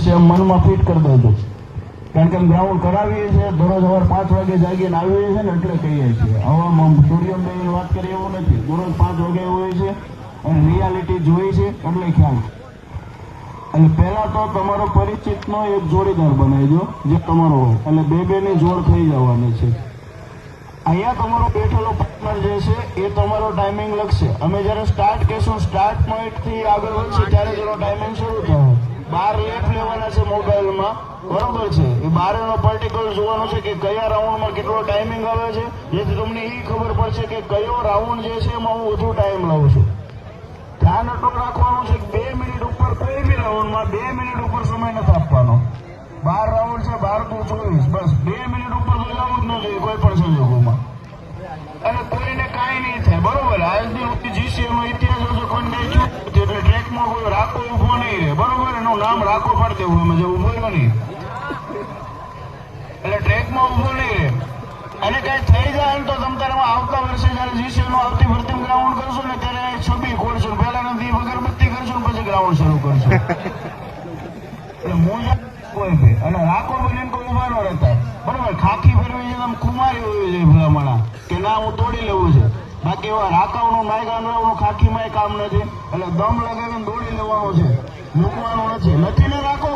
છે એમ મનમાં ફિટ કરી દેજો, કારણ કે ગ્રાઉન્ડ કરાવીએ છીએ, દરરોજ સવારે 5 વાગે જાગીને આવીએ છીએ ને એટલે કહીએ છીએ. હવામાં સૂર્યોદયની વાત કરીએ એવું નથી, દરરોજ 5 વાગે હોય છે અને રિયાલિટી જોઈ છે એટલે ખ્યાલ. એટલે પહેલા તો તમારો પરિચિતનો એક જોડીદાર બનાવીજો જે તમારો હોય, એટલે બે ની જોડ થઈ જવાની છે. અહીંયા તમારો બેઠેલો પાર્ટનર જે છે એ તમારો ટાઈમિંગ લખશે. અમે જ્યારે સ્ટાર્ટ કહેશું, સ્ટાર્ટ પોઈન્ટથી આગળ વધશે ત્યારે જેનો ટાઈમિંગ શરૂ થાય. 12 લેફ લેવાના છે મોબાઈલમાં, બરોબર છે. એ 12નો પર્ટિક્યુલર જોવાનું છે કે કયા રાઉન્ડમાં કેટલો ટાઈમિંગ આવે છે, જેથી તમને એ ખબર પડશે કે કયો રાઉન્ડ જે છે એમાં હું વધુ ટાઈમ લાવું છું. ધ્યાન એટલું રાખવાનું છે કે 2 મિનિટ ઉપર કોઈ બી રાઉન્ડમાં 2 મિનિટ ઉપર સમય નથી આપવાનો. 12 રાઉન્ડ છે, 12 × 24, બસ 2 મિનિટ ઉપર તો જવું જ ન જોઈએ કોઈ પણ સંજોગોમાં. અને કોઈને કાંઈ નહીં થાય, બરોબર. આજની વખતે જીસીએનો ઇતિહાસ હશે કોઈ નહીં, એટલે ટ્રેકમાં કોઈ રાખો ઉભો નહીં રહે, બરોબર. એનું નામ રાખો પાડી દેવું, એમાં જે ઉભો નહીં, એટલે ટ્રેકમાં ઉભો નહીં રહે. અને કઈ થઈ જાય ને તો તમે તારે આવતા વર્ષે જયારે જીસીએનો આવતી ભરતી ગ્રાઉન્ડ કરશો ને ત્યારે છબી ખોલશો, પહેલા નથી અગરબત્તી કરશો ને પછી ગ્રાઉન્ડ શરૂ કરશો. એટલે મોજા કોઈ ભી અને રાખો બનીને કોઈ ઉભા ન રહેતા, બરોબર. ખાખી ફેરવી છે તમે કુમારી હોવી જોઈએ ભલામણા કે ના હું તોડી લેવું છે. બાકી એવા રાકાવનું માય ગાંડવાનું ખાખીમાં કામ નથી, એટલે દમ લગાવીને દોડી લેવાનું છે, મૂકવાનું નથી ને રાખો.